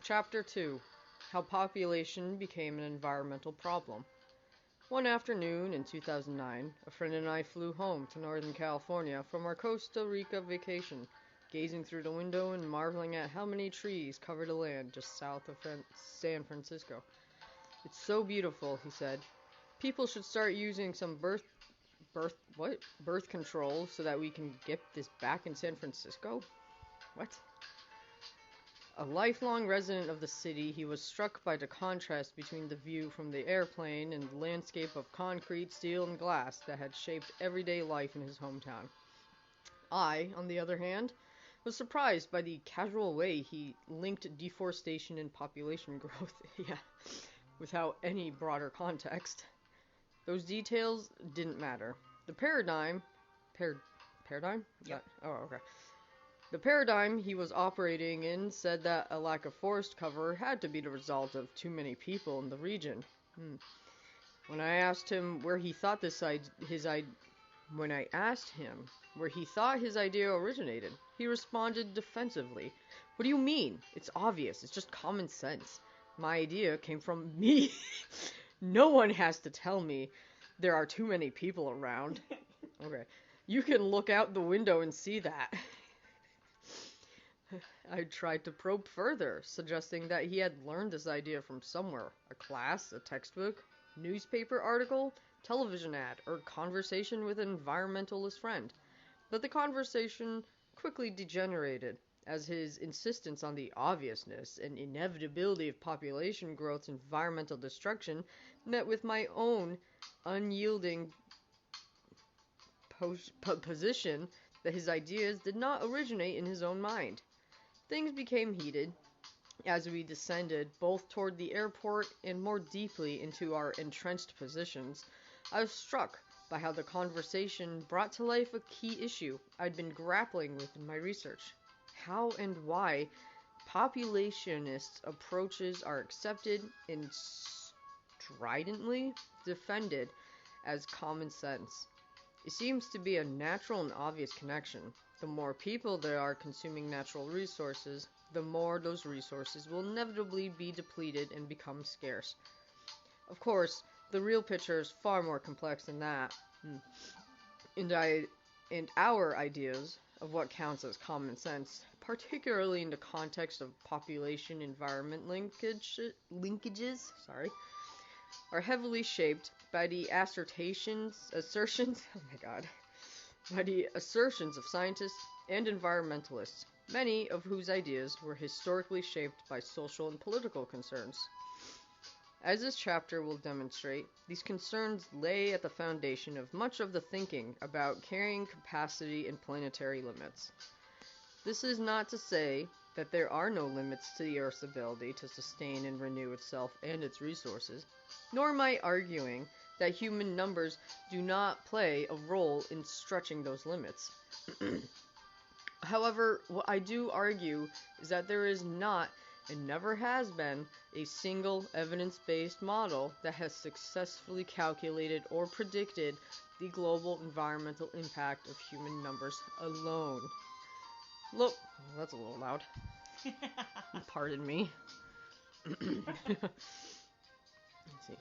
Chapter 2: How Population Became an Environmental Problem. One afternoon in 2009, a friend and I flew home to Northern California from our Costa Rica vacation, gazing through the window and marveling at how many trees covered the land just south of San Francisco. "It's so beautiful," he said. "People should start using some birth control so that we can get this back in San Francisco?" What? A lifelong resident of the city, he was struck by the contrast between the view from the airplane and the landscape of concrete, steel, and glass that had shaped everyday life in his hometown. I, on the other hand, was surprised by the casual way he linked deforestation and population growth, without any broader context. Those details didn't matter. The paradigm? Yep. Okay. The paradigm he was operating in said that a lack of forest cover had to be the result of too many people in the region. When I asked him where he thought his idea originated, he responded defensively. "What do you mean? It's obvious. It's just common sense. My idea came from me. No one has to tell me there are too many people around." Okay. "You can look out the window and see that." I tried to probe further, suggesting that he had learned this idea from somewhere: a class, a textbook, newspaper article, television ad, or conversation with an environmentalist friend. But the conversation quickly degenerated, as his insistence on the obviousness and inevitability of population growth's environmental destruction met with my own unyielding position that his ideas did not originate in his own mind. Things became heated as we descended both toward the airport and more deeply into our entrenched positions. I was struck by how the conversation brought to life a key issue I'd been grappling with in my research: how and why populationist approaches are accepted and stridently defended as common sense. It seems to be a natural and obvious connection. The more people there are consuming natural resources, the more those resources will inevitably be depleted and become scarce. Of course, the real picture is far more complex than that. And our ideas of what counts as common sense, particularly in the context of population-environment linkages, are heavily shaped by the assertions of scientists and environmentalists, many of whose ideas were historically shaped by social and political concerns. As this chapter will demonstrate, these concerns lay at the foundation of much of the thinking about carrying capacity and planetary limits. This is not to say that there are no limits to the Earth's ability to sustain and renew itself and its resources, nor am I arguing that human numbers do not play a role in stretching those limits. However, what I do argue is that there is not, and never has been, a single evidence-based model that has successfully calculated or predicted the global environmental impact of human numbers alone. Look, that's a little loud. Pardon me. Let's see.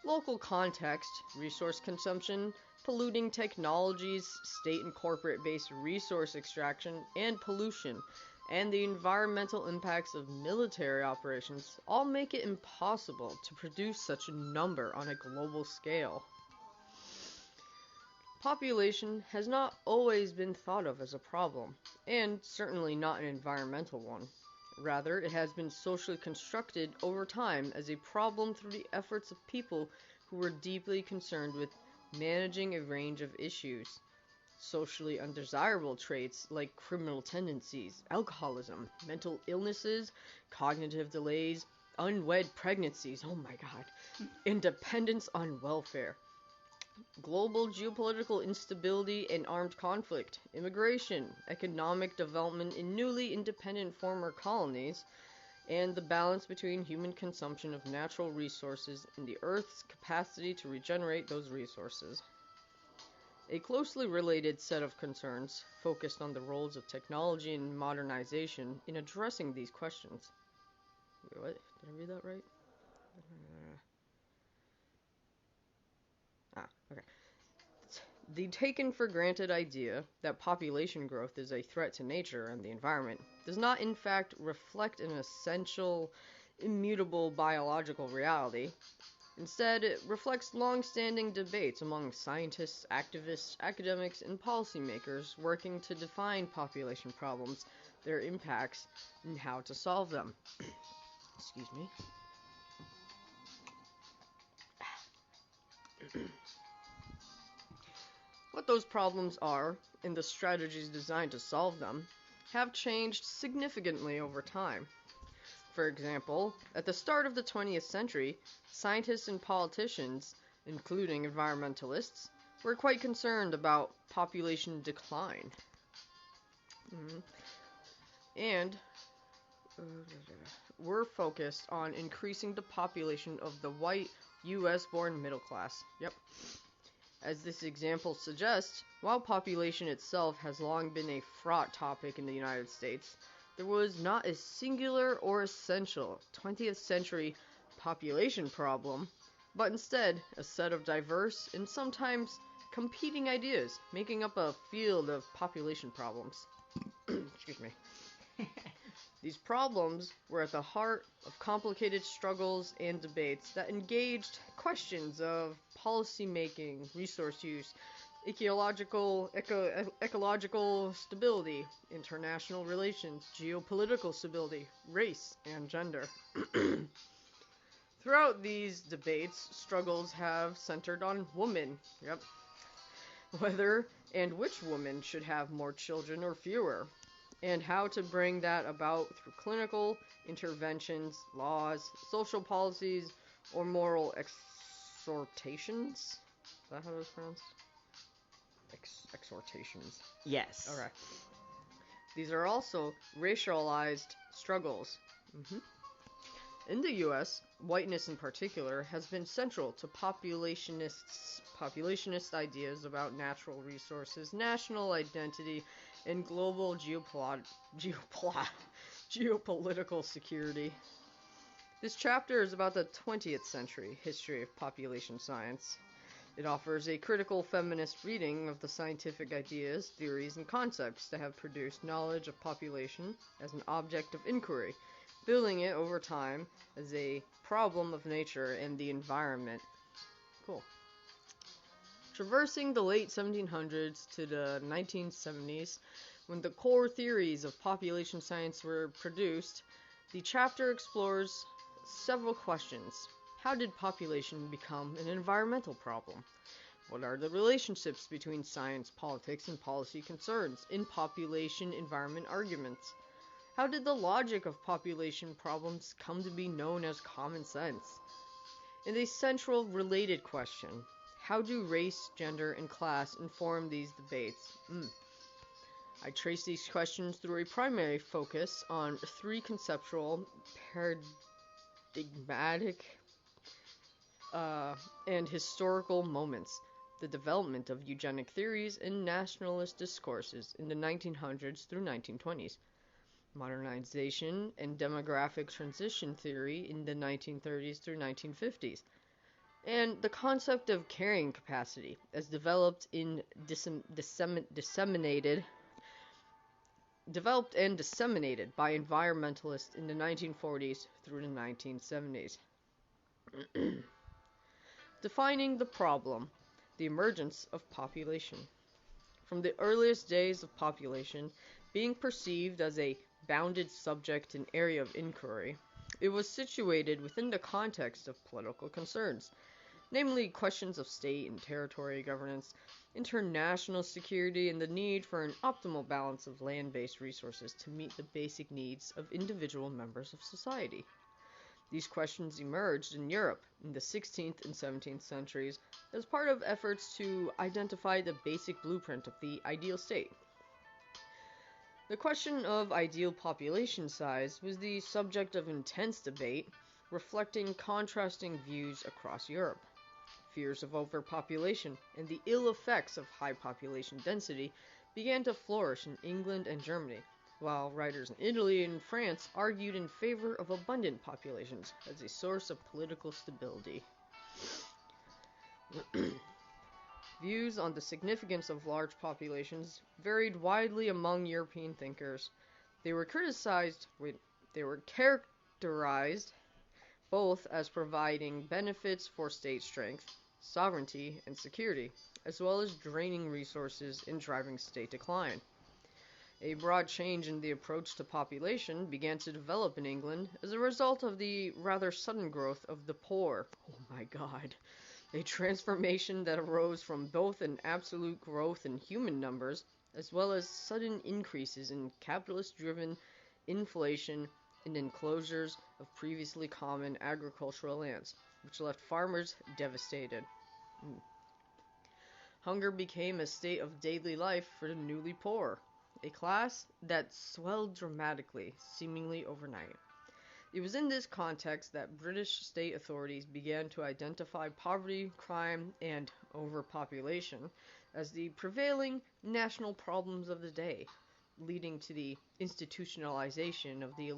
Local context, resource consumption, polluting technologies, state and corporate-based resource extraction and pollution, and the environmental impacts of military operations all make it impossible to produce such a number on a global scale. Population has not always been thought of as a problem, and certainly not an environmental one. Rather, it has been socially constructed over time as a problem through the efforts of people who were deeply concerned with managing a range of issues. Socially undesirable traits like criminal tendencies, alcoholism, mental illnesses, cognitive delays, unwed pregnancies, and dependence on welfare. Global geopolitical instability and armed conflict, immigration, economic development in newly independent former colonies, and the balance between human consumption of natural resources and the Earth's capacity to regenerate those resources. A closely related set of concerns focused on the roles of technology and modernization in addressing these questions. Wait, what? Did I read that right? Okay. The taken for granted idea that population growth is a threat to nature and the environment does not, in fact, reflect an essential, immutable biological reality. Instead, it reflects long-standing debates among scientists, activists, academics, and policymakers working to define population problems, their impacts, and how to solve them. Excuse me. What those problems are, and the strategies designed to solve them, have changed significantly over time. For example, at the start of the 20th century, scientists and politicians, including environmentalists, were quite concerned about population decline. And were focused on increasing the population of the white US-born middle class. Yep. As this example suggests, while population itself has long been a fraught topic in the United States, there was not a singular or essential 20th century population problem, but instead a set of diverse and sometimes competing ideas making up a field of population problems. Excuse me. These problems were at the heart of complicated struggles and debates that engaged questions of policy making, resource use, ecological stability, international relations, geopolitical stability, race, and gender. Throughout these debates, struggles have centered on women. Yep. Whether and which woman should have more children or fewer, and how to bring that about through clinical interventions, laws, social policies, or moral exhortations. Is that how that's pronounced? Exhortations. Yes. Okay. These are also racialized struggles. In the U.S., whiteness in particular has been central to populationist ideas about natural resources, national identity, and global geopolitical security. This chapter is about the 20th century history of population science. It offers a critical feminist reading of the scientific ideas, theories, and concepts that have produced knowledge of population as an object of inquiry, building it over time as a problem of nature and the environment. Cool. Traversing the late 1700s to the 1970s, when the core theories of population science were produced, the chapter explores several questions. How did population become an environmental problem? What are the relationships between science, politics, and policy concerns in population-environment arguments? How did the logic of population problems come to be known as common sense? And a central related question, how do race, gender, and class inform these debates? I trace these questions through a primary focus on three conceptual, paradigmatic, and historical moments: the development of eugenic theories and nationalist discourses in the 1900s through 1920s, modernization and demographic transition theory in the 1930s through 1950s, and the concept of carrying capacity as developed and disseminated by environmentalists in the 1940s through the 1970s. Defining the problem, the emergence of population. From the earliest days of population being perceived as a bounded subject and area of inquiry, it was situated within the context of political concerns, namely questions of state and territory governance, international security, and the need for an optimal balance of land-based resources to meet the basic needs of individual members of society. These questions emerged in Europe in the 16th and 17th centuries as part of efforts to identify the basic blueprint of the ideal state. The question of ideal population size was the subject of intense debate, reflecting contrasting views across Europe. Fears of overpopulation and the ill effects of high population density began to flourish in England and Germany, while writers in Italy and France argued in favor of abundant populations as a source of political stability. Views on the significance of large populations varied widely among European thinkers. They were characterized both as providing benefits for state strength, sovereignty, and security, as well as draining resources and driving state decline. A broad change in the approach to population began to develop in England as a result of the rather sudden growth of the poor. Oh my God. A transformation that arose from both an absolute growth in human numbers as well as sudden increases in capitalist-driven inflation and enclosures of previously common agricultural lands, which left farmers devastated. Hunger became a state of daily life for the newly poor, a class that swelled dramatically, seemingly overnight. It was in this context that British state authorities began to identify poverty, crime, and overpopulation as the prevailing national problems of the day, leading to the institutionalization of the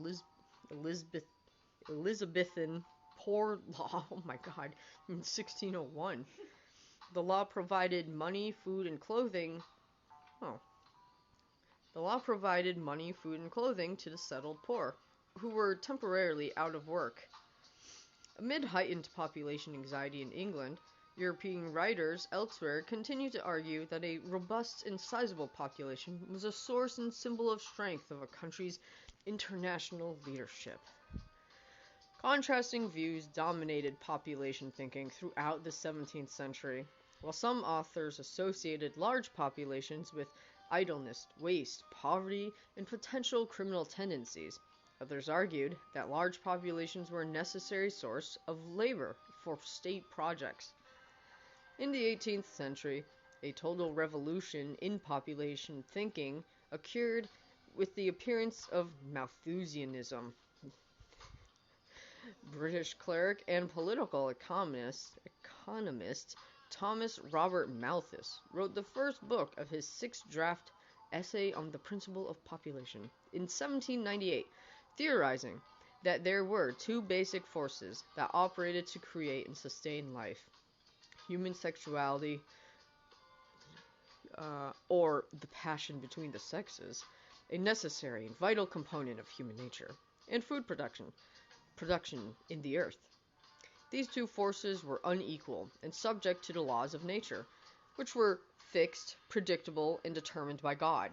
Elizabethan Poor Law, oh my God, in 1601. The law provided money, food, and clothing. The law provided money, food, and clothing to the settled poor, who were temporarily out of work. Amid heightened population anxiety in England, European writers elsewhere continued to argue that a robust and sizable population was a source and symbol of strength of a country's international leadership. Contrasting views dominated population thinking throughout the 17th century. While some authors associated large populations with idleness, waste, poverty, and potential criminal tendencies, others argued that large populations were a necessary source of labor for state projects. In the 18th century, a total revolution in population thinking occurred with the appearance of Malthusianism. British cleric and political economist Thomas Robert Malthus wrote the first book of his six-draft essay on the principle of population in 1798, theorizing that there were two basic forces that operated to create and sustain life: human sexuality, or the passion between the sexes, a necessary and vital component of human nature, and food production in the earth. These two forces were unequal and subject to the laws of nature, which were fixed, predictable, and determined by God.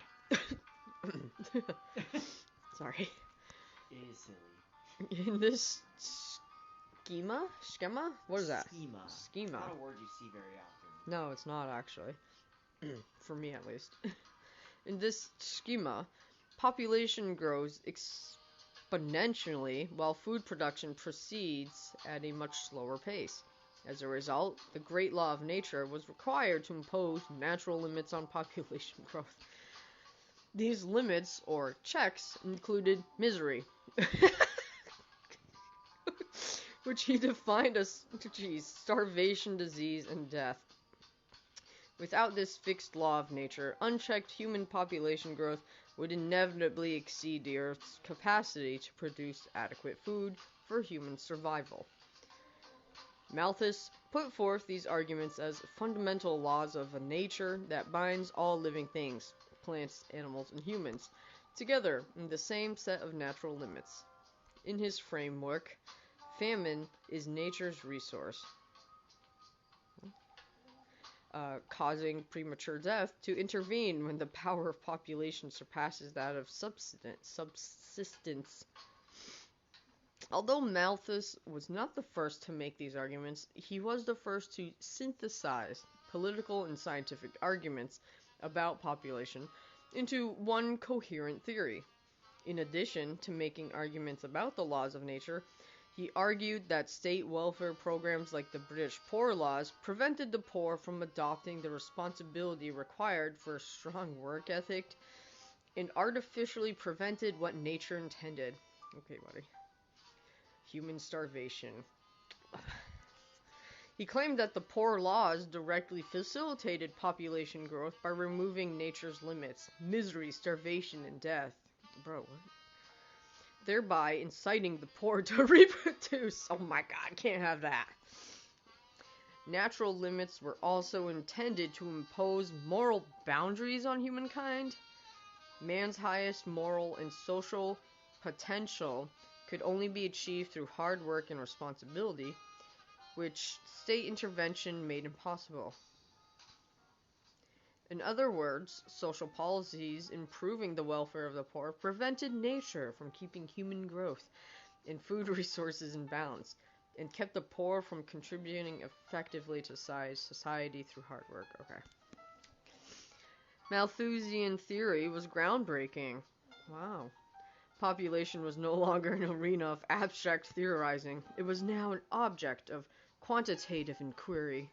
Sorry. It is silly. In this schema? What is that? Schema. It's not a word you see very often. No, it's not actually. For me, at least. In this schema, population grows exponentially while food production proceeds at a much slower pace. As a result, the great law of nature was required to impose natural limits on population growth. These limits, or checks, included misery, which he defined as starvation, disease, and death. Without this fixed law of nature, unchecked human population growth would inevitably exceed the Earth's capacity to produce adequate food for human survival. Malthus put forth these arguments as fundamental laws of a nature that binds all living things, plants, animals, and humans, together in the same set of natural limits. In his framework, famine is nature's resource, causing premature death to intervene when the power of population surpasses that of subsistence. Although Malthus was not the first to make these arguments, he was the first to synthesize political and scientific arguments about population into one coherent theory. In addition to making arguments about the laws of nature, he argued that state welfare programs like the British Poor Laws prevented the poor from adopting the responsibility required for a strong work ethic and artificially prevented what nature intended. Okay, buddy. Human starvation. He claimed that the Poor Laws directly facilitated population growth by removing nature's limits, misery, starvation, and death. Bro, what? Thereby inciting the poor to reproduce. Oh my god, can't have that. Natural limits were also intended to impose moral boundaries on humankind. Man's highest moral and social potential could only be achieved through hard work and responsibility, which state intervention made impossible. In other words, social policies improving the welfare of the poor prevented nature from keeping human growth and food resources in balance, and kept the poor from contributing effectively to society through hard work. Okay. Malthusian theory was groundbreaking. Wow. Population was no longer an arena of abstract theorizing. It was now an object of quantitative inquiry.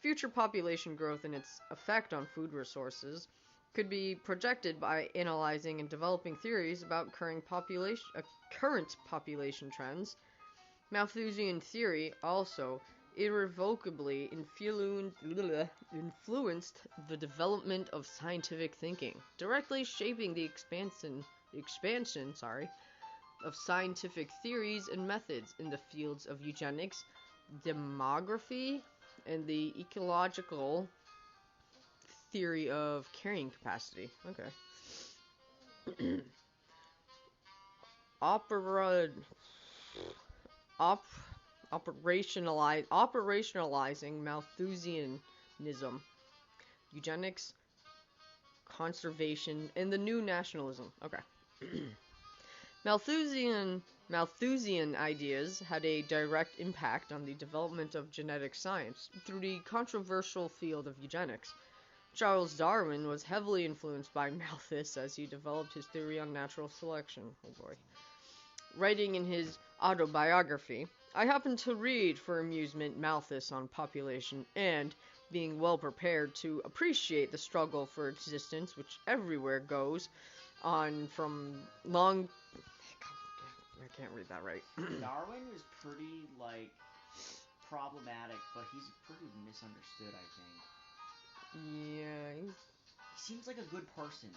Future population growth and its effect on food resources could be projected by analyzing and developing theories about current population trends. Malthusian theory also irrevocably influenced the development of scientific thinking, directly shaping the expansion of scientific theories and methods in the fields of eugenics, demography, and the ecological theory of carrying capacity. Okay. Operationalizing Malthusianism, eugenics, conservation, and the new nationalism. Okay. Malthusian ideas had a direct impact on the development of genetic science through the controversial field of eugenics. Charles Darwin was heavily influenced by Malthus as he developed his theory on natural selection. Oh boy. Writing in his autobiography, I happened to read for amusement Malthus on population and, being well prepared to appreciate the struggle for existence which everywhere goes on from long... I can't read that right. Darwin was pretty, problematic, but he's pretty misunderstood, I think. Yeah, He seems like a good person.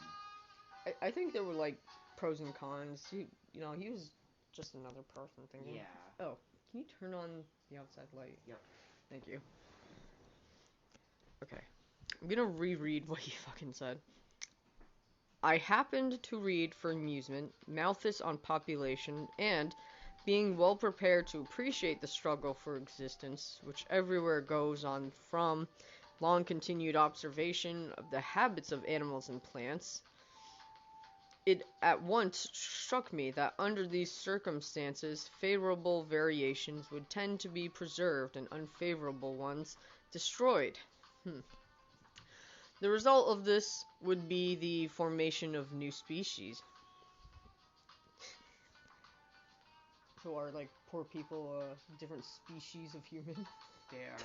I think there were, pros and cons. He was just another person thinking. Yeah. Oh, can you turn on the outside light? Yep. Thank you. Okay. I'm gonna reread what he fucking said. I happened to read for amusement Malthus on population and, being well prepared to appreciate the struggle for existence, which everywhere goes on from long continued observation of the habits of animals and plants, it at once struck me that under these circumstances, favorable variations would tend to be preserved and unfavorable ones destroyed. The result of this would be the formation of new species. Who are, poor people, different species of human? They are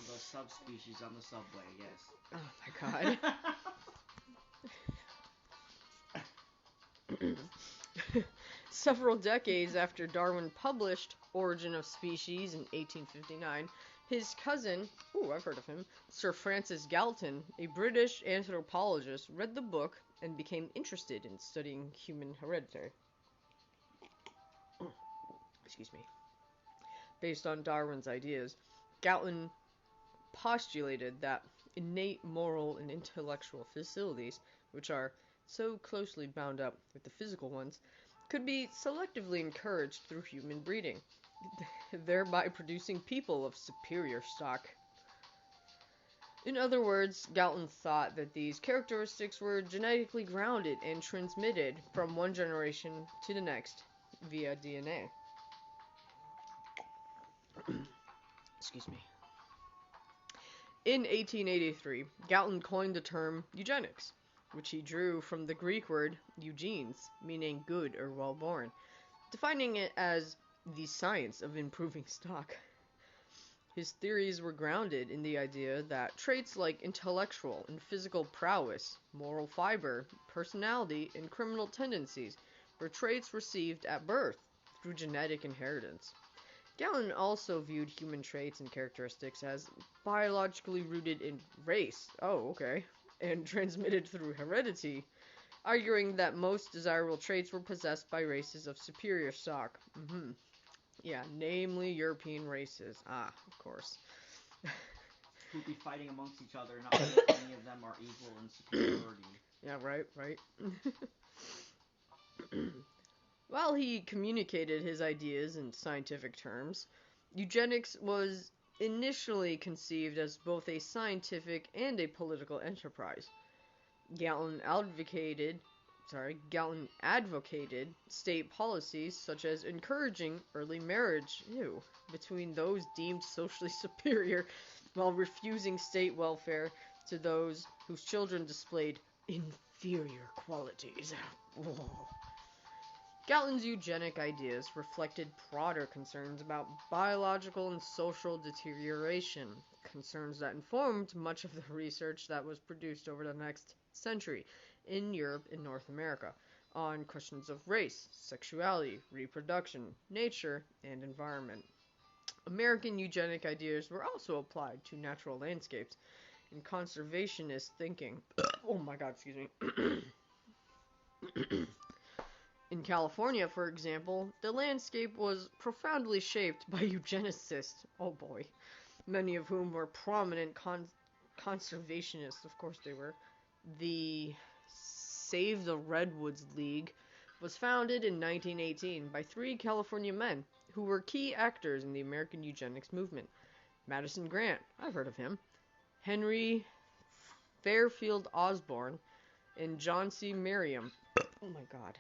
the subspecies on the subway, yes. Oh my god. Several decades after Darwin published Origin of Species in 1859, his cousin, I've heard of him, Sir Francis Galton, a British anthropologist, read the book and became interested in studying human heredity. Excuse me. Based on Darwin's ideas, Galton postulated that innate moral and intellectual facilities, which are so closely bound up with the physical ones, could be selectively encouraged through human breeding, thereby producing people of superior stock. In other words, Galton thought that these characteristics were genetically grounded and transmitted from one generation to the next via DNA. Excuse me. In 1883, Galton coined the term eugenics, which he drew from the Greek word eugenes, meaning good or well-born, defining it as the science of improving stock. His theories were grounded in the idea that traits like intellectual and physical prowess, moral fiber, personality, and criminal tendencies were traits received at birth through genetic inheritance. Galton also viewed human traits and characteristics as biologically rooted in race, and transmitted through heredity, arguing that most desirable traits were possessed by races of superior stock. Yeah, namely European races. Ah, of course. Who'd be fighting amongst each other, not that any of them are equal in superiority. Yeah, right. While he communicated his ideas in scientific terms, eugenics was initially conceived as both a scientific and a political enterprise. Galton advocated state policies such as encouraging early marriage between those deemed socially superior, while refusing state welfare to those whose children displayed inferior qualities. Whoa. Galton's eugenic ideas reflected broader concerns about biological and social deterioration, concerns that informed much of the research that was produced over the next century in Europe and North America on questions of race, sexuality, reproduction, nature, and environment. American eugenic ideas were also applied to natural landscapes and conservationist thinking. Oh my god, excuse me. In California, for example, the landscape was profoundly shaped by eugenicists, oh boy, many of whom were prominent conservationists, of course they were. The Save the Redwoods League was founded in 1918 by 3 California men who were key actors in the American eugenics movement. Madison Grant, I've heard of him, Henry Fairfield Osborne, and John C. Merriam. Oh my god.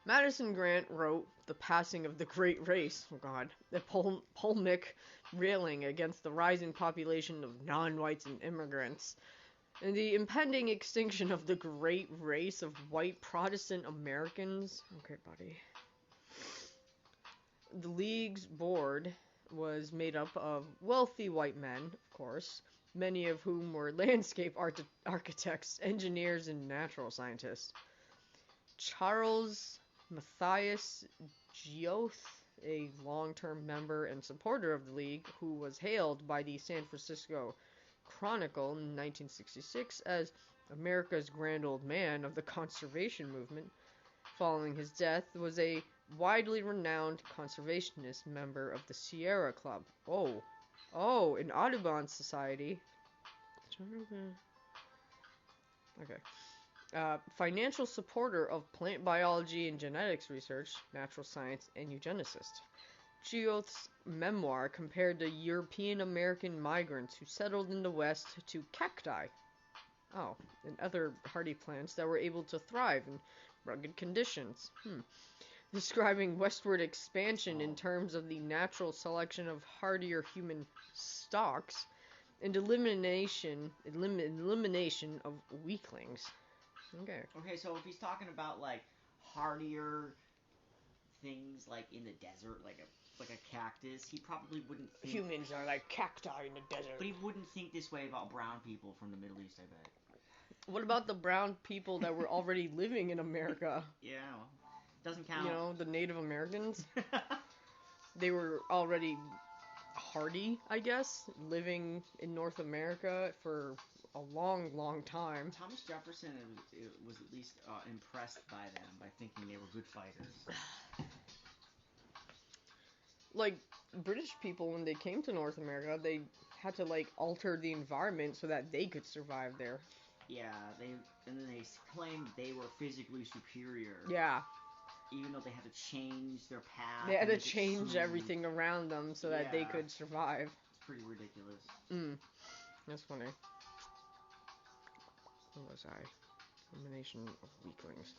Madison Grant wrote The Passing of the Great Race, oh god, a polemic railing against the rising population of non-whites and immigrants, and the impending extinction of the great race of white Protestant Americans. Okay, buddy. The League's board was made up of wealthy white men, of course, many of whom were landscape architects, engineers, and natural scientists. Charles Matthias Geoth, a long-term member and supporter of the League, who was hailed by the San Francisco Chronicle in 1966 as America's grand old man of the conservation movement, following his death, was a widely renowned conservationist member of the Sierra Club. Oh, an Audubon Society. Okay. Financial supporter of plant biology and genetics research, natural science, and eugenicist. Geoth's memoir compared the European American migrants who settled in the West to cacti. And other hardy plants that were able to thrive in rugged conditions. Describing westward expansion in terms of the natural selection of hardier human stocks and elimination of weaklings. Okay, so if he's talking about like hardier things like in the desert, like a cactus, he probably wouldn't think... Humans are like cacti in the desert. But he wouldn't think this way about brown people from the Middle East, I bet. What about the brown people that were already living in America? Yeah, well, doesn't count. You know, the Native Americans? They were already hardy, I guess, living in North America for a long, long time. Thomas Jefferson was at least impressed by them, by thinking they were good fighters. Like, British people, when they came to North America, they had to, like, alter the environment so that they could survive there. Yeah, and then they claimed they were physically superior. Yeah. Even though they had to change their path. They had to change everything around them so that they could survive. It's pretty ridiculous. That's funny. Where was I? Elimination of weaklings.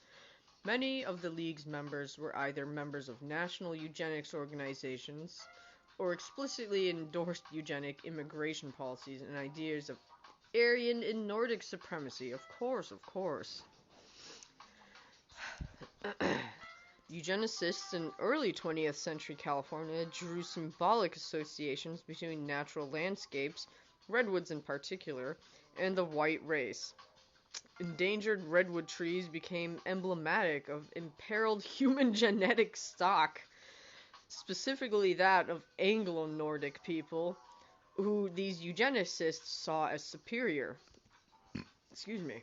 Many of the League's members were either members of national eugenics organizations or explicitly endorsed eugenic immigration policies and ideas of Aryan and Nordic supremacy. Of course. Eugenicists in early 20th century California drew symbolic associations between natural landscapes, redwoods in particular, and the white race. Endangered redwood trees became emblematic of imperiled human genetic stock, specifically that of Anglo-Nordic people, who these eugenicists saw as superior. Excuse me.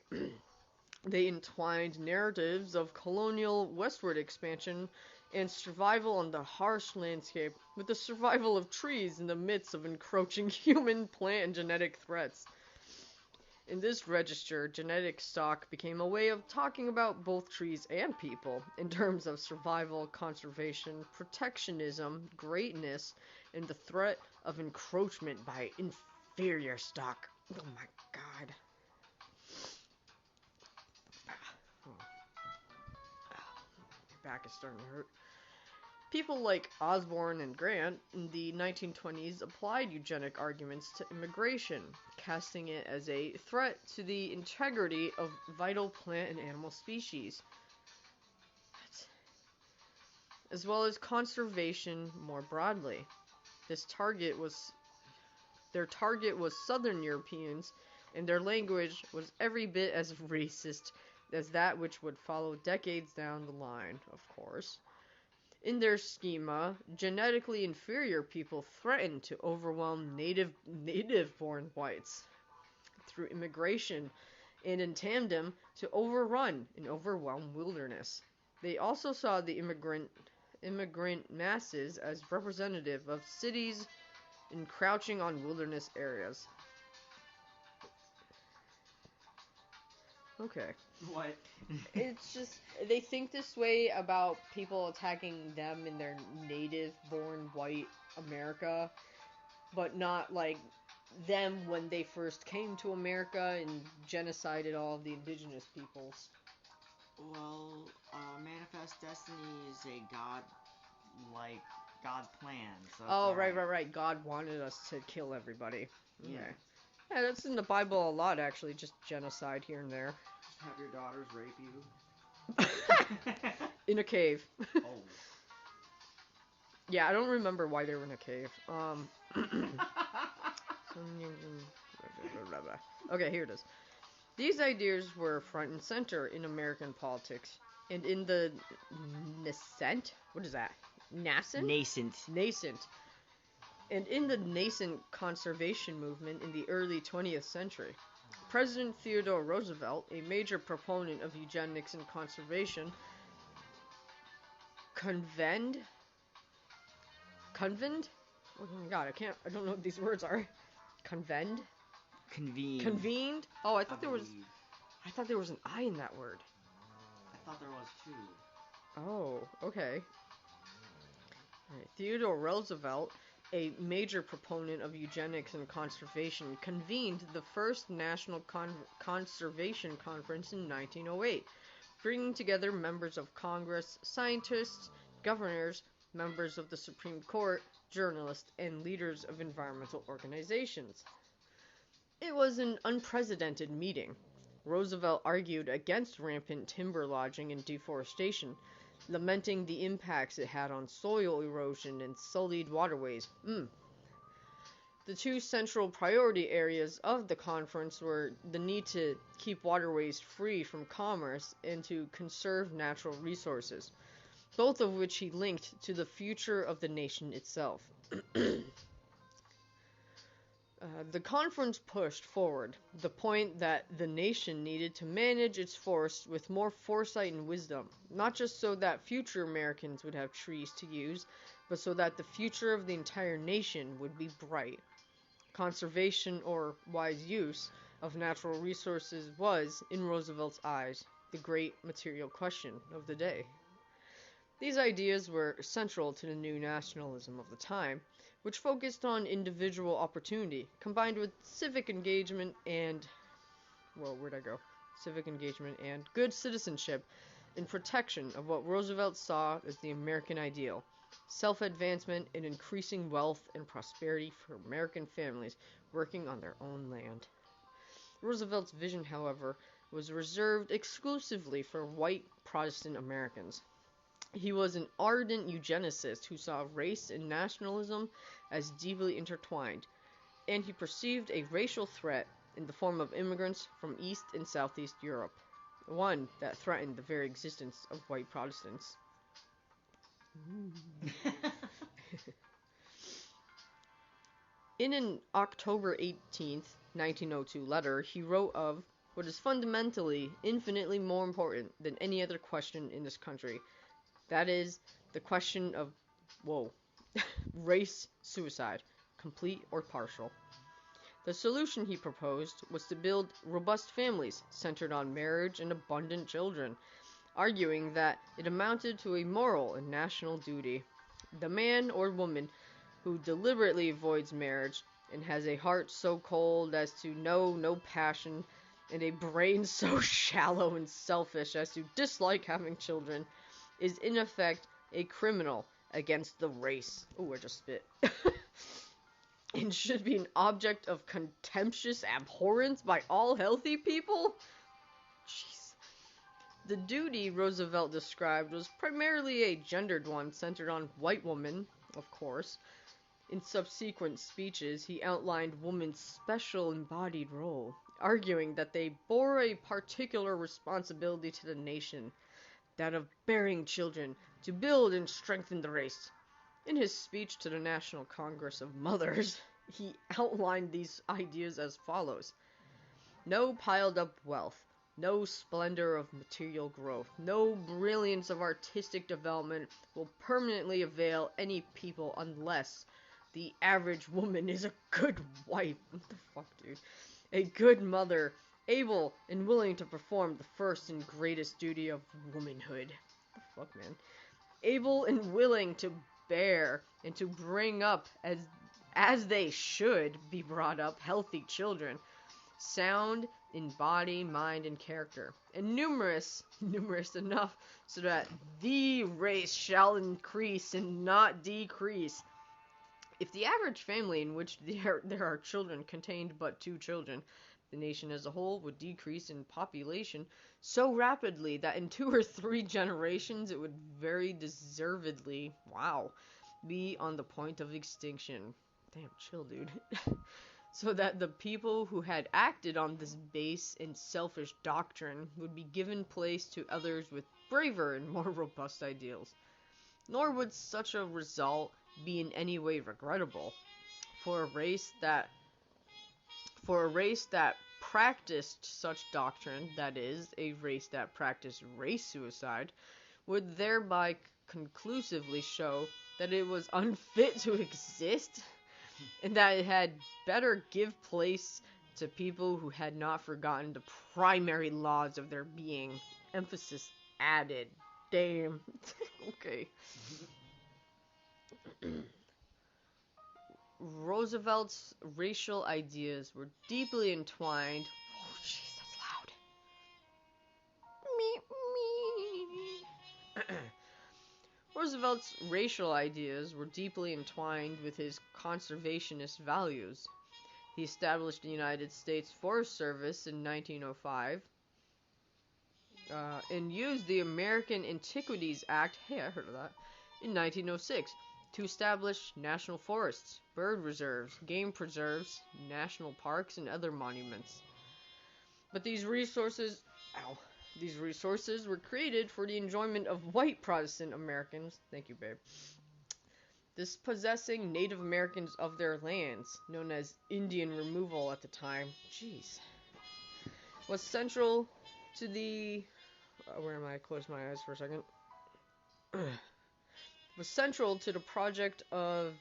They entwined narratives of colonial westward expansion and survival on the harsh landscape with the survival of trees in the midst of encroaching human, plant, and genetic threats. In this register, genetic stock became a way of talking about both trees and people in terms of survival, conservation, protectionism, greatness, and the threat of encroachment by inferior stock. Oh my god. My back is starting to hurt. People like Osborne and Grant in the 1920s applied eugenic arguments to immigration, casting it as a threat to the integrity of vital plant and animal species, as well as conservation more broadly. Their target was Southern Europeans, and their language was every bit as racist as that which would follow decades down the line, of course. In their schema, genetically inferior people threatened to overwhelm native-born whites through immigration, and in tandem to overrun and overwhelm wilderness. They also saw the immigrant masses as representative of cities encroaching on wilderness areas. Okay. What? It's just, they think this way about people attacking them in their native-born white America, but not like them when they first came to America and genocided all of the indigenous peoples. Well, Manifest Destiny is a God plan. So Oh, right. God wanted us to kill everybody. Okay. Yeah. Yeah, that's in the Bible a lot, actually, just genocide here and there. Just have your daughters rape you. In a cave. Oh. Yeah, I don't remember why they were in a cave. Okay, here it is. These ideas were front and center in American politics, and in the nascent, what is that? Nascent. And in the nascent conservation movement in the early 20th century. President Theodore Roosevelt, a major proponent of eugenics and conservation, convened? Oh my god, I don't know what these words are. Convened? Oh, I thought there was an I in that word. I thought there was too. Oh, okay. Right. Theodore Roosevelt, a major proponent of eugenics and conservation, convened the first National Conservation Conference in 1908, bringing together members of Congress, scientists, governors, members of the Supreme Court, journalists, and leaders of environmental organizations. It was an unprecedented meeting. Roosevelt argued against rampant timber lodging and deforestation, lamenting the impacts it had on soil erosion and sullied waterways. The two central priority areas of the conference were the need to keep waterways free from commerce and to conserve natural resources, both of which he linked to the future of the nation itself. The conference pushed forward the point that the nation needed to manage its forests with more foresight and wisdom, not just so that future Americans would have trees to use, but so that the future of the entire nation would be bright. Conservation, or wise use, of natural resources was, in Roosevelt's eyes, the great material question of the day. These ideas were central to the new nationalism of the time, which focused on individual opportunity, combined with civic engagement and good citizenship in protection of what Roosevelt saw as the American ideal, self-advancement and increasing wealth and prosperity for American families working on their own land. Roosevelt's vision, however, was reserved exclusively for white Protestant Americans. He was an ardent eugenicist who saw race and nationalism as deeply intertwined, and he perceived a racial threat in the form of immigrants from East and Southeast Europe, one that threatened the very existence of white Protestants. In an October 18th, 1902 letter, he wrote of what is fundamentally, infinitely more important than any other question in this country. That is the question of, race suicide, complete or partial. The solution he proposed was to build robust families centered on marriage and abundant children, arguing that it amounted to a moral and national duty. The man or woman who deliberately avoids marriage and has a heart so cold as to know no passion and a brain so shallow and selfish as to dislike having children is in effect a criminal against the race. Ooh, I just spit. And should be an object of contemptuous abhorrence by all healthy people? Jeez. The duty Roosevelt described was primarily a gendered one centered on white women, of course. In subsequent speeches, he outlined women's special embodied role, arguing that they bore a particular responsibility to the nation, that of bearing children to build and strengthen the race. In his speech to the National Congress of Mothers, he outlined these ideas as follows. No piled up wealth, no splendor of material growth, no brilliance of artistic development will permanently avail any people unless the average woman is a good wife. What the fuck, dude? A good mother, able and willing to perform the first and greatest duty of womanhood. What the fuck, man? Able and willing to bear and to bring up as they should be brought up healthy children, sound in body, mind, and character, and numerous enough so that the race shall increase and not decrease. If the average family in which there are children contained but 2 children, the nation as a whole would decrease in population so rapidly that in 2 or 3 generations it would very deservedly, be on the point of extinction. Damn, chill, dude. So that the people who had acted on this base and selfish doctrine would be given place to others with braver and more robust ideals. Nor would such a result be in any way regrettable. For a race that practiced such doctrine, that is, a race that practiced race suicide, would thereby conclusively show that it was unfit to exist, and that it had better give place to people who had not forgotten the primary laws of their being. Emphasis added. Damn. Okay. Roosevelt's racial ideas were deeply entwined. Oh, jeez, that's loud. Roosevelt's racial ideas were deeply entwined with his conservationist values. He established the United States Forest Service in 1905 and used the American Antiquities Act, I heard of that, in 1906 to establish national forests, bird reserves, game preserves, national parks, and other monuments. But these resources were created for the enjoyment of white Protestant Americans, thank you, babe, dispossessing Native Americans of their lands, known as Indian removal at the time, was central to the, close my eyes for a second, was central to the project of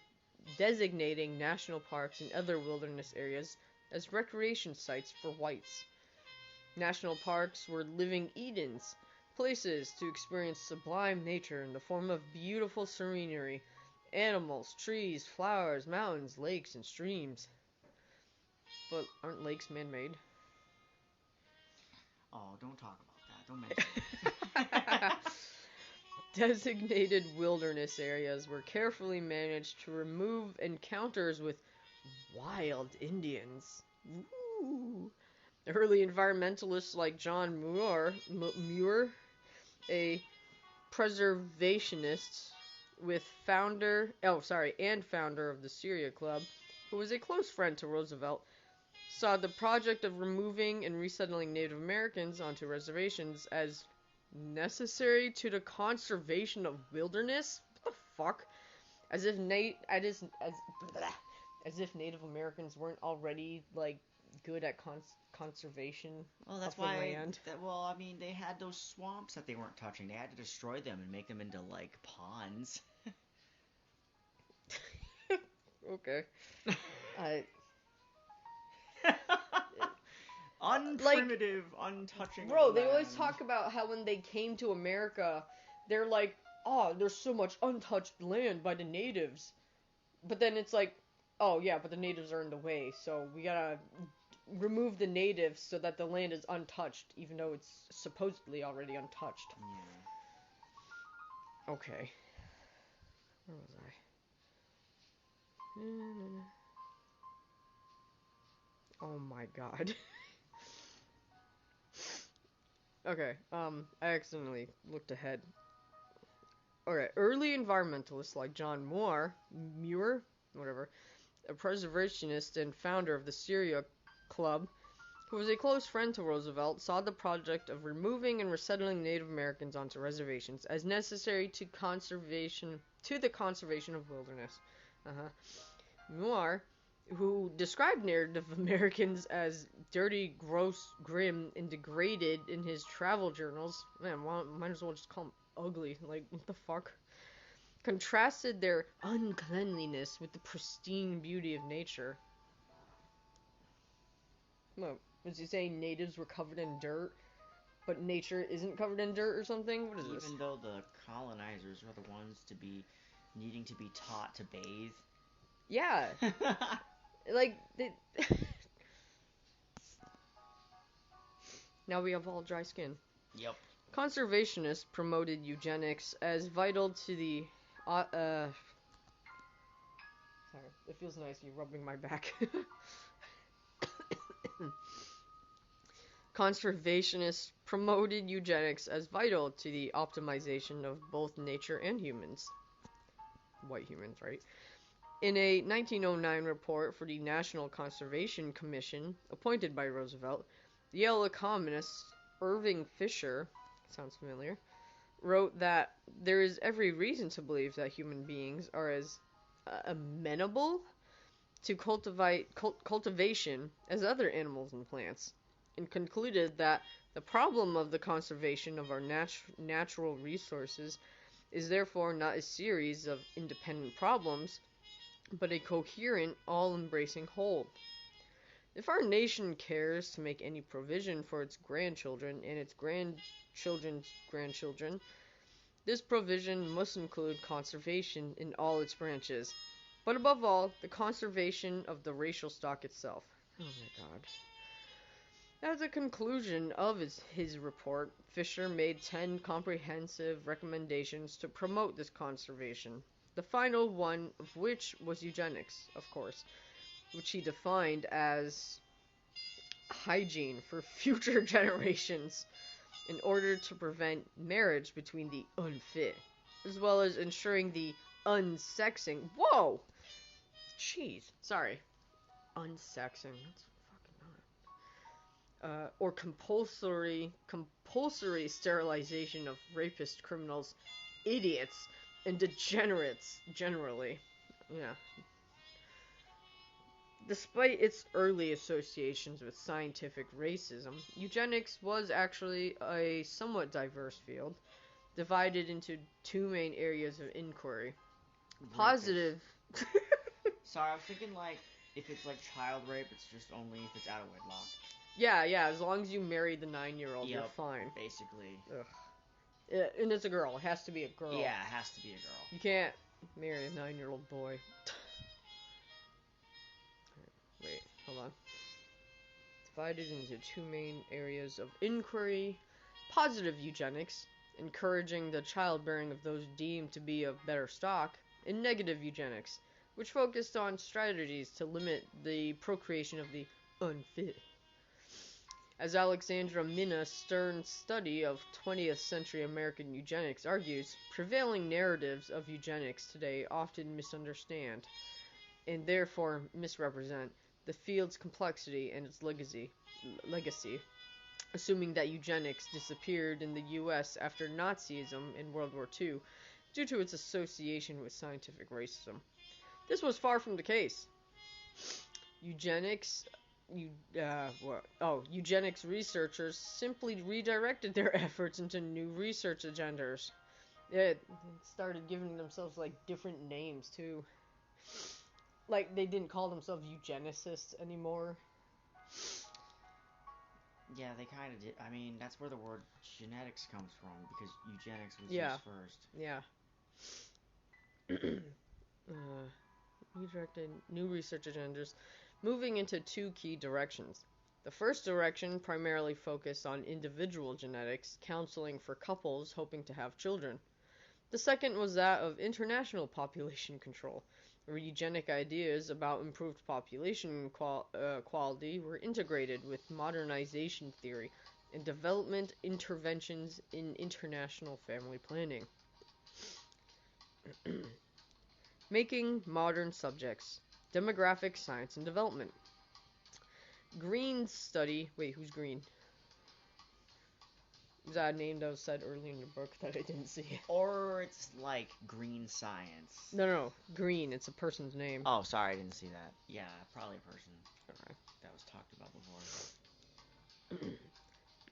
designating national parks and other wilderness areas as recreation sites for whites. National parks were living Edens, places to experience sublime nature in the form of beautiful scenery, animals, trees, flowers, mountains, lakes, and streams. But aren't lakes man-made? Oh, don't talk about that. Don't mention it. Designated wilderness areas were carefully managed to remove encounters with wild Indians. Ooh. Early environmentalists like John Muir, a preservationist and founder of the Syria Club, who was a close friend to Roosevelt, saw the project of removing and resettling Native Americans onto reservations as necessary to the conservation of wilderness? What the fuck? As if Native Americans weren't already, good at conservation Well, that's of the why. land. I mean, they had those swamps that they weren't touching. They had to destroy them and make them into like ponds. Okay. I Unprimitive, untouching. bro, of the they always land. talk about how when they came to America, they're like, oh, there's so much untouched land by the natives. But then it's like, oh yeah, but the natives are in the way, so we gotta remove the natives so that the land is untouched, even though it's supposedly already untouched. Yeah. Okay. Where was I? Oh my god. Okay, I accidentally looked ahead. Okay, early environmentalists like John Muir, whatever, a preservationist and founder of the Syria Club, who was a close friend to Roosevelt, saw the project of removing and resettling Native Americans onto reservations as necessary to the conservation of wilderness. Muir, who described Native Americans as dirty, gross, grim, and degraded in his travel journals. Man, might as well just call them ugly. Like, what the fuck? Contrasted their uncleanliness with the pristine beauty of nature. What? Was he saying natives were covered in dirt, but nature isn't covered in dirt or something? What is this? Even though the colonizers are the ones needing to be taught to bathe. Yeah. Like, now we have all dry skin. Yep. Conservationists promoted eugenics as vital to the sorry, it feels nice you rubbing my back. Conservationists promoted eugenics as vital to the optimization of both nature and humans. White humans, right? In a 1909 report for the National Conservation Commission, appointed by Roosevelt, the Yale economist Irving Fisher, sounds familiar, wrote that there is every reason to believe that human beings are as amenable to cultivation as other animals and plants, and concluded that the problem of the conservation of our natural resources is therefore not a series of independent problems, but a coherent, all-embracing whole. If our nation cares to make any provision for its grandchildren and its grandchildren's grandchildren, this provision must include conservation in all its branches, but above all, the conservation of the racial stock itself. Oh my god. At the conclusion of his report, Fisher made 10 comprehensive recommendations to promote this conservation, the final one of which was eugenics, of course, which he defined as hygiene for future generations in order to prevent marriage between the unfit, as well as ensuring the unsexing. Whoa! Jeez. Sorry. Unsexing. That's fucking not. Or compulsory sterilization of rapist criminals, idiots, and degenerates generally. Yeah. Despite its early associations with scientific racism, eugenics was actually a somewhat diverse field, divided into two main areas of inquiry. Positive. Sorry, I was thinking like if it's like child rape, it's just only if it's out of wedlock. Yeah, as long as you marry the 9-year-old, you're fine. Basically. Ugh. And it's a girl. It has to be a girl. Yeah, it has to be a girl. You can't marry a 9-year-old boy. Wait, hold on. Divided into two main areas of inquiry. Positive eugenics, encouraging the childbearing of those deemed to be of better stock, and negative eugenics, which focused on strategies to limit the procreation of the unfit. As Alexandra Minna's stern study of 20th century American eugenics argues, prevailing narratives of eugenics today often misunderstand, and therefore misrepresent, the field's complexity and its legacy, assuming that eugenics disappeared in the U.S. after Nazism in World War II due to its association with scientific racism. This was far from the case. Eugenics eugenics researchers simply redirected their efforts into new research agendas. It started giving themselves like different names too. Like they didn't call themselves eugenicists anymore. Yeah, they kind of did. I mean, that's where the word genetics comes from, because eugenics was Yeah. used first. Yeah. Redirected new research agendas, moving into two key directions. The first direction primarily focused on individual genetics, counseling for couples hoping to have children. The second was that of international population control, where eugenic ideas about improved population quality were integrated with modernization theory and development interventions in international family planning. Making modern subjects. Demographic science and development. Green's study... Wait, who's Green? Is that a name that was said earlier in the book that I didn't see? Or it's like green science. No. Green. It's a person's name. Oh, sorry, I didn't see that. Yeah, probably a person. Okay. That was talked about before.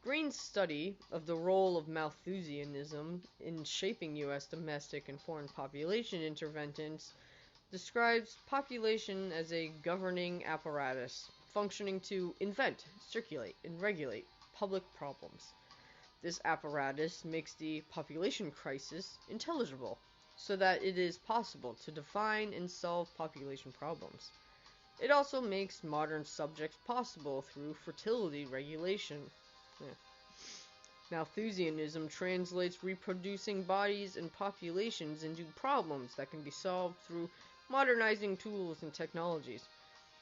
Green's study of the role of Malthusianism in shaping U.S. domestic and foreign population interventions describes population as a governing apparatus functioning to invent, circulate, and regulate public problems. This apparatus makes the population crisis intelligible, so that it is possible to define and solve population problems. It also makes modern subjects possible through fertility regulation. Malthusianism translates reproducing bodies and populations into problems that can be solved through modernizing tools and technologies,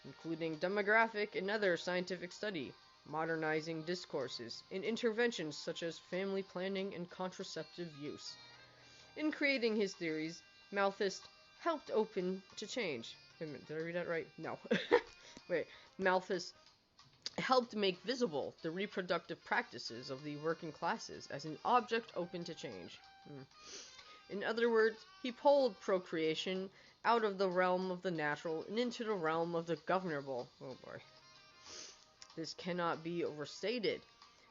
including demographic and other scientific study, modernizing discourses, and interventions such as family planning and contraceptive use. In creating his theories, Malthus helped open to change. Wait a minute, did I read that right? No. Malthus helped make visible the reproductive practices of the working classes as an object open to change. In other words, he pulled procreation out of the realm of the natural and into the realm of the governable. Oh boy. This cannot be overstated.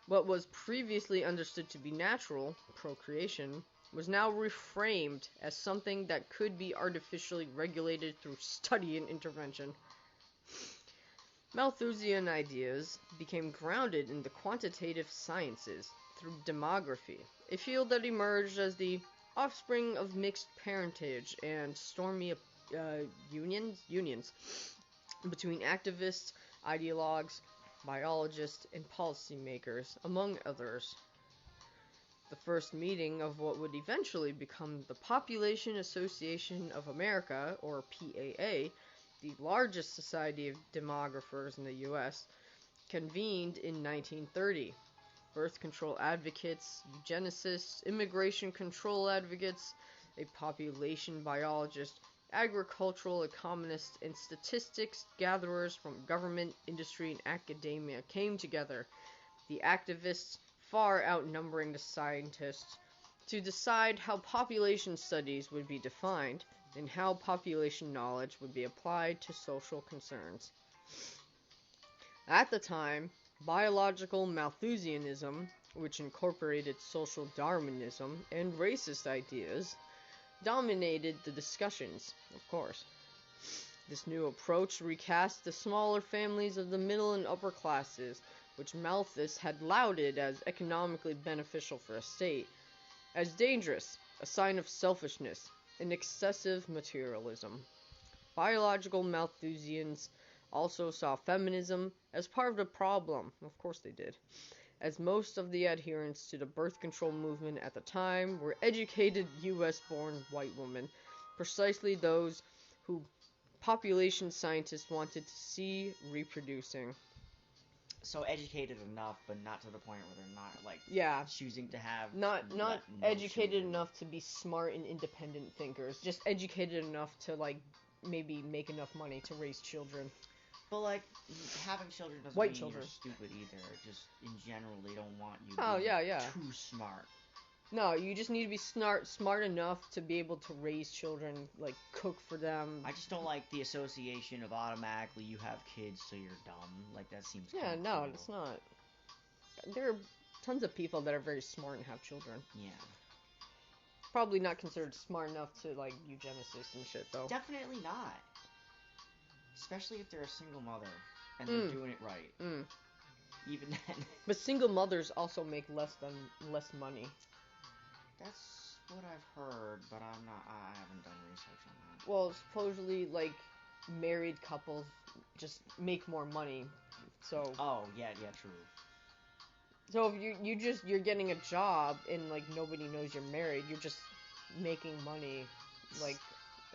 What was previously understood to be natural, procreation, was now reframed as something that could be artificially regulated through study and intervention. Malthusian ideas became grounded in the quantitative sciences through demography, a field that emerged as the offspring of mixed parentage and stormy unions between activists, ideologues, biologists, and policymakers, among others. The first meeting of what would eventually become the Population Association of America, or PAA, the largest society of demographers in the U.S., convened in 1930. Birth control advocates, eugenicists, immigration control advocates, a population biologist, agricultural economists, and statistics gatherers from government, industry, and academia came together, the activists far outnumbering the scientists, to decide how population studies would be defined and how population knowledge would be applied to social concerns. At the time, biological Malthusianism, which incorporated social Darwinism and racist ideas, dominated the discussions, of course. This new approach recast the smaller families of the middle and upper classes, which Malthus had lauded as economically beneficial for a state, as dangerous, a sign of selfishness, and excessive materialism. Biological Malthusians also saw feminism as part of the problem, of course they did, as most of the adherents to the birth control movement at the time were educated U.S.-born white women, precisely those who population scientists wanted to see reproducing. So educated enough, but not to the point where they're not, choosing to have... Not educated enough to be smart and independent thinkers, just educated enough to, maybe make enough money to raise children. But, having children doesn't mean you're stupid either. Just, in general, they don't want you being too smart. No, you just need to be smart enough to be able to raise children, like cook for them. I just don't like the association of automatically you have kids, so you're dumb. Like that seems. Yeah, kinda no, cruel. it's not. There are tons of people that are very smart and have children. Yeah. Probably not considered smart enough to like eugenicists and shit though. Definitely not. Especially if they're a single mother and they're doing it right. Even then. But single mothers also make less money. That's what I've heard, but I haven't done research on that. Well, supposedly like married couples just make more money. So. Oh yeah, true. So if you're getting a job and like nobody knows you're married, you're just making money like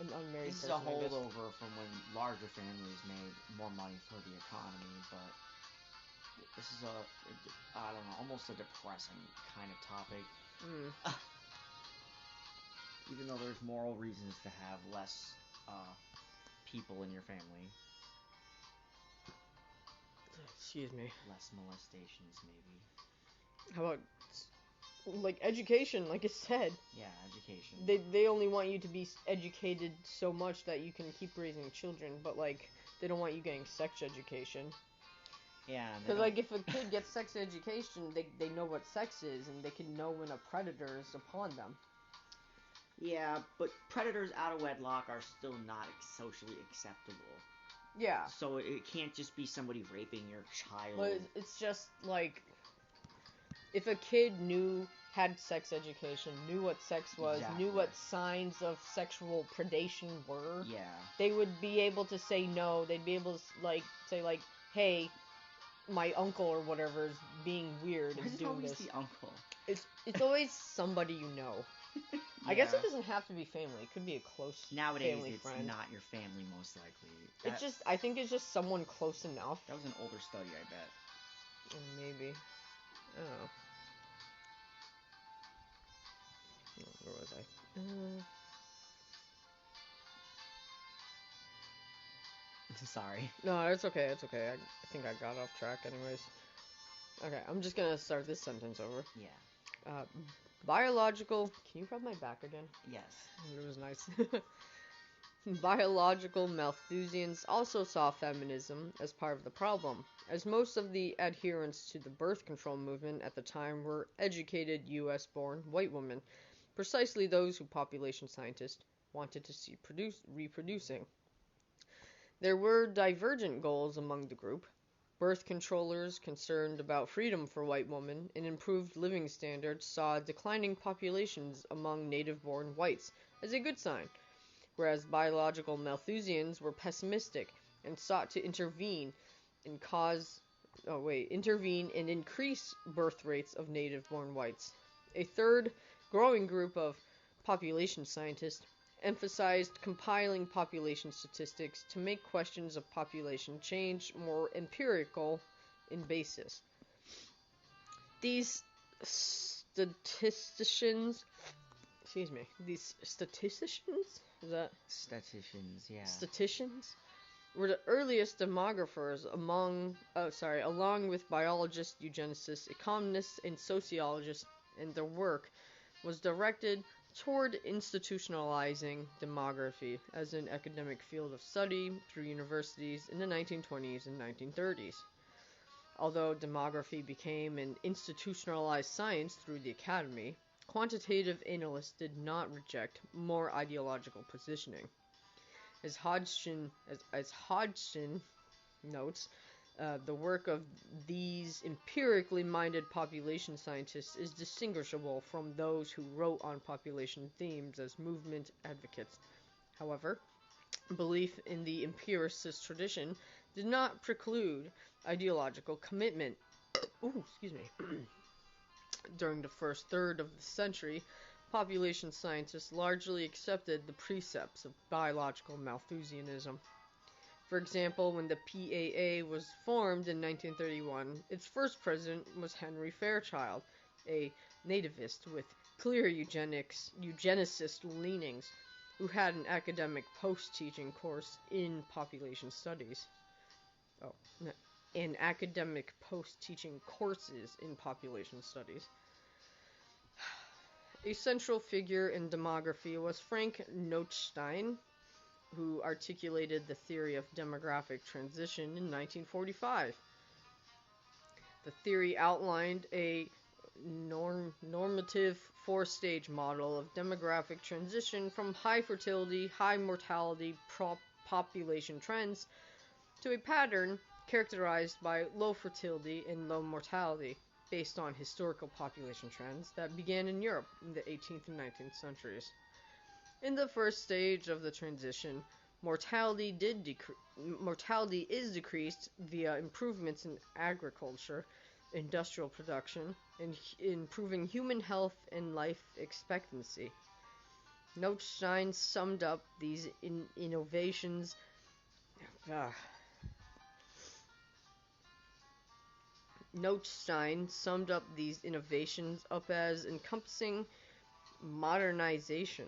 an unmarried person. This is a holdover from when larger families made more money for the economy, but this is I don't know, almost a depressing kind of topic. Even though there's moral reasons to have less people in your family. Excuse me. Less molestations, maybe. How about like education? Like I said. Yeah, education. They only want you to be educated so much that you can keep raising children, but like they don't want you getting sex education. Yeah. Because like if a kid gets sex education, they know what sex is and they can know when a predator is upon them. Yeah, but predators out of wedlock are still not socially acceptable. Yeah. So it can't just be somebody raping your child. But it's just like if a kid had sex education, knew what sex was, Exactly. knew what signs of sexual predation were, yeah, they would be able to say no. They'd be able to like say like, hey, my uncle or whatever is being weird and doing this. It's always the uncle. It's always somebody you know. Yeah. I guess it doesn't have to be family. It could be a close Nowadays, family it's friend. not your family, most likely. I think it's just someone close enough. That was an older study, I bet. Maybe. Oh. Where was I? Sorry. No, it's okay. It's okay. I think I got off track anyways. Okay, I'm just gonna start this sentence over. Yeah. Biological... Can you rub my back again? Yes. It was nice. Biological Malthusians also saw feminism as part of the problem, as most of the adherents to the birth control movement at the time were educated U.S.-born white women, precisely those who population scientists wanted to see reproducing. There were divergent goals among the group. Birth controllers concerned about freedom for white women and improved living standards saw declining populations among native-born whites as a good sign, whereas biological Malthusians were pessimistic and sought to intervene and increase birth rates of native-born whites. A third growing group of population scientists emphasized compiling population statistics to make questions of population change more empirical in basis. These statisticians, is that? Statisticians, yeah. Statisticians were the earliest demographers along with biologists, eugenicists, economists, and sociologists, and their work was directed toward institutionalizing demography as an academic field of study through universities in the 1920s and 1930s. Although demography became an institutionalized science through the academy, quantitative analysts did not reject more ideological positioning. As Hodgson notes, the work of these empirically minded population scientists is distinguishable from those who wrote on population themes as movement advocates. However, belief in the empiricist tradition did not preclude ideological commitment. During the first third of the century, population scientists largely accepted the precepts of biological Malthusianism. For example, when the PAA was formed in 1931, its first president was Henry Fairchild, a nativist with clear eugenicist leanings, who had an academic post-teaching course in population studies. In academic post-teaching courses in population studies. A central figure in demography was Frank Notenstein, who articulated the theory of demographic transition in 1945. The theory outlined a normative four-stage model of demographic transition from high fertility, high mortality population trends to a pattern characterized by low fertility and low mortality, based on historical population trends that began in Europe in the 18th and 19th centuries. In the first stage of the transition, mortality is decreased via improvements in agriculture, industrial production, and improving human health and life expectancy. Notenstein summed up these innovations up as encompassing modernization,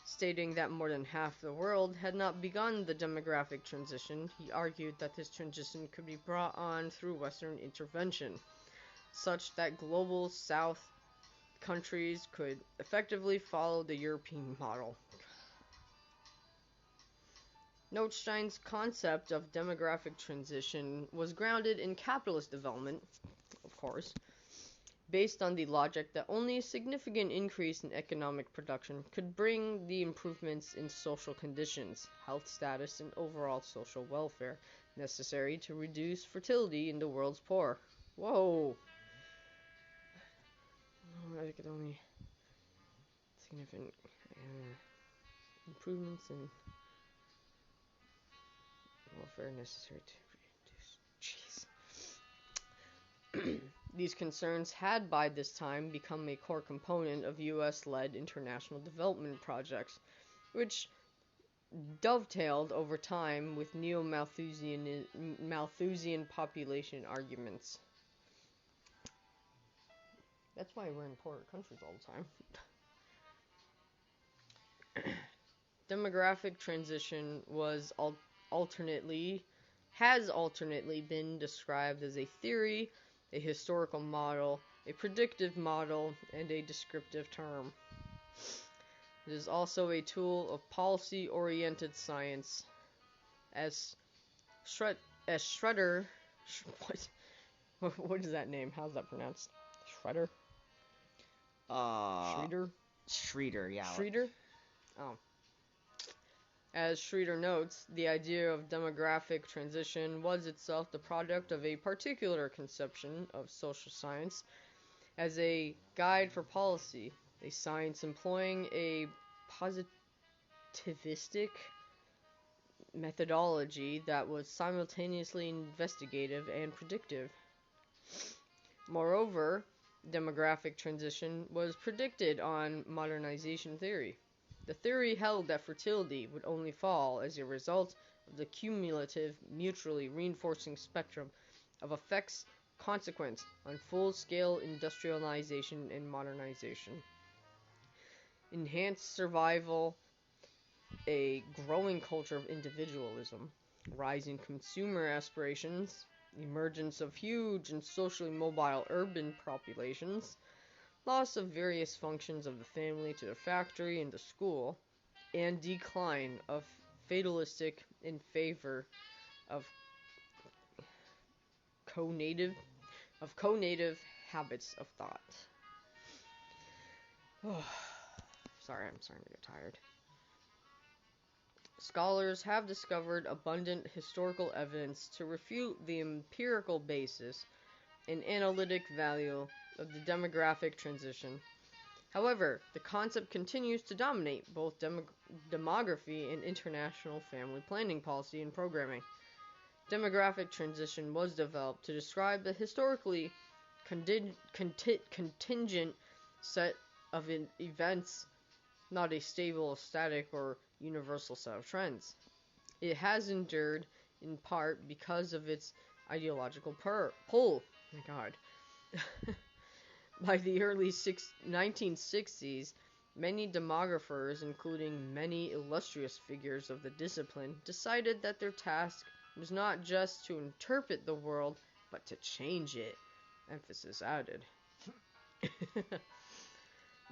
stating that more than half the world had not begun the demographic transition. He argued that this transition could be brought on through Western intervention, such that global South countries could effectively follow the European model. Notenstein's concept of demographic transition was grounded in capitalist development, of course, based on the logic that only a significant increase in economic production could bring the improvements in social conditions, health status, and overall social welfare necessary to reduce fertility in the world's poor. Whoa! I could only significant improvements in welfare necessary to reduce. Jeez. These concerns had by this time become a core component of U.S.-led international development projects, which dovetailed over time with neo-Malthusian population arguments. That's why we're in poorer countries all the time. Demographic transition has alternately been described as a theory, a historical model, a predictive model, and a descriptive term. It is also a tool of policy-oriented science, as Schroeder. What is that name? How's that pronounced? Schroeder. Schroeder, yeah. Schroeder? Oh. As Schroeder notes, the idea of demographic transition was itself the product of a particular conception of social science as a guide for policy, a science employing a positivistic methodology that was simultaneously investigative and predictive. Moreover, demographic transition was predicted on modernization theory. The theory held that fertility would only fall as a result of the cumulative, mutually reinforcing spectrum of effects consequent on full-scale industrialization and modernization. Enhanced survival, a growing culture of individualism, rising consumer aspirations, emergence of huge and socially mobile urban populations, loss of various functions of the family to the factory and the school, and decline of fatalistic in favor of co-native habits of thought. Sorry, I'm starting to get tired. Scholars have discovered abundant historical evidence to refute the empirical basis and analytic value of the demographic transition. However, the concept continues to dominate both demography and international family planning policy and programming. Demographic transition was developed to describe the historically contingent set of events, not a stable, static, or universal set of trends. It has endured in part because of its ideological pull. Oh my God. By the early 1960s, many demographers, including many illustrious figures of the discipline, decided that their task was not just to interpret the world, but to change it. Emphasis added.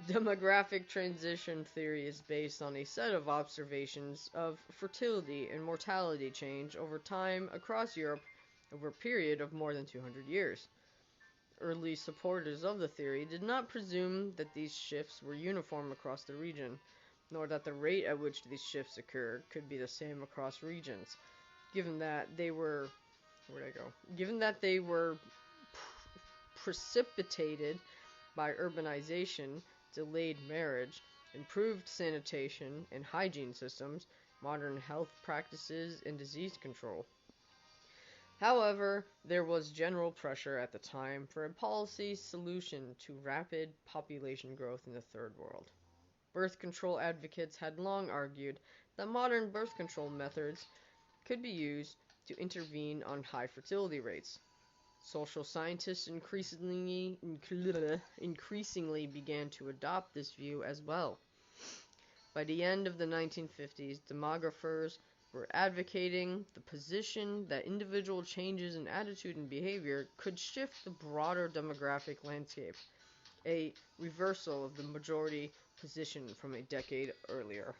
Demographic transition theory is based on a set of observations of fertility and mortality change over time across Europe over a period of more than 200 years. Early supporters of the theory did not presume that these shifts were uniform across the region, nor that the rate at which these shifts occur could be the same across regions, given that they were precipitated by urbanization, delayed marriage, improved sanitation and hygiene systems, modern health practices, and disease control. However, there was general pressure at the time for a policy solution to rapid population growth in the Third World. Birth control advocates had long argued that modern birth control methods could be used to intervene on high fertility rates. Social scientists increasingly began to adopt this view as well. By the end of the 1950s, demographers were advocating the position that individual changes in attitude and behavior could shift the broader demographic landscape, a reversal of the majority position from a decade earlier.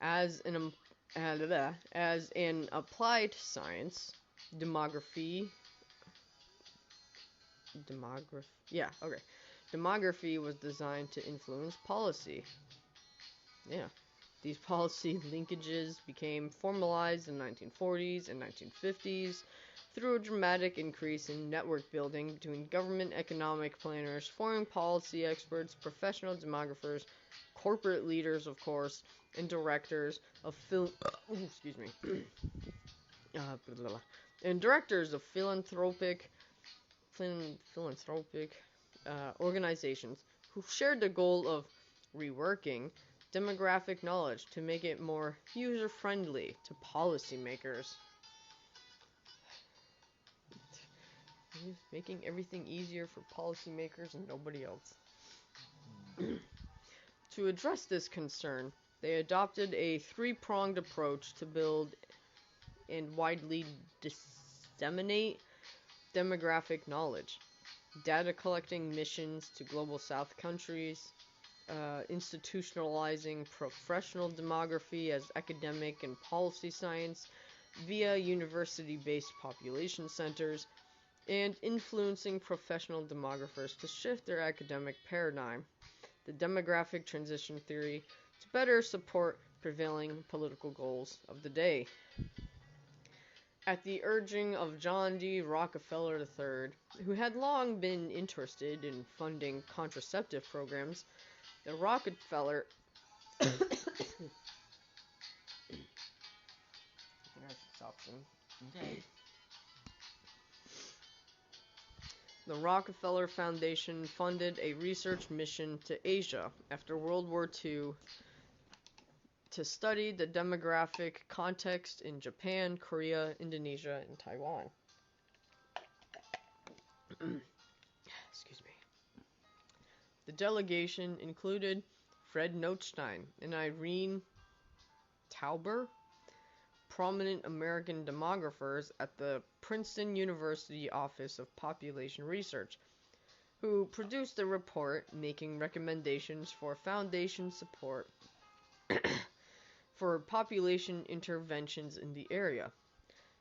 As an applied science, demography was designed to influence policy. These policy linkages became formalized in the 1940s and 1950s through a dramatic increase in network building between government economic planners, foreign policy experts, professional demographers, corporate leaders, of course, and directors of philanthropic organizations who shared the goal of reworking demographic knowledge to make it more user-friendly to policymakers. Making everything easier for policymakers and nobody else. To address this concern, they adopted a three-pronged approach to build and widely disseminate demographic knowledge. Data collecting missions to Global South countries, institutionalizing professional demography as academic and policy science via university-based population centers, and influencing professional demographers to shift their academic paradigm, the demographic transition theory, to better support prevailing political goals of the day. At the urging of John D. Rockefeller III, who had long been interested in funding contraceptive programs, the Rockefeller The Rockefeller Foundation funded a research mission to Asia after World War II to study the demographic context in Japan, Korea, Indonesia, and Taiwan. Excuse me. The delegation included Fred Notstein and Irene Tauber, prominent American demographers at the Princeton University Office of Population Research, who produced a report making recommendations for foundation support for population interventions in the area.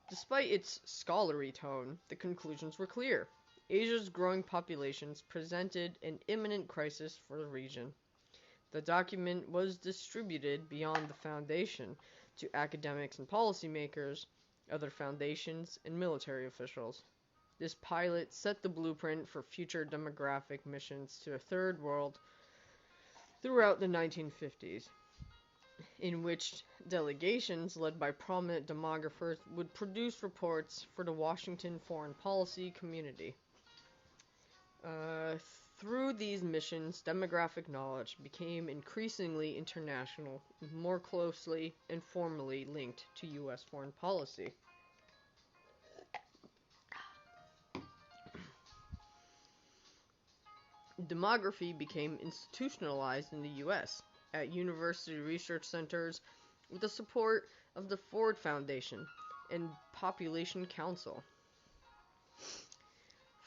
Despite its scholarly tone, the conclusions were clear. Asia's growing populations presented an imminent crisis for the region. The document was distributed beyond the foundation to academics and policymakers, other foundations, and military officials. This pilot set the blueprint for future demographic missions to the Third World throughout the 1950s, in which delegations led by prominent demographers would produce reports for the Washington foreign policy community. Through these missions, demographic knowledge became increasingly international, more closely and formally linked to U.S. foreign policy. Demography became institutionalized in the U.S. at university research centers with the support of the Ford Foundation and Population Council.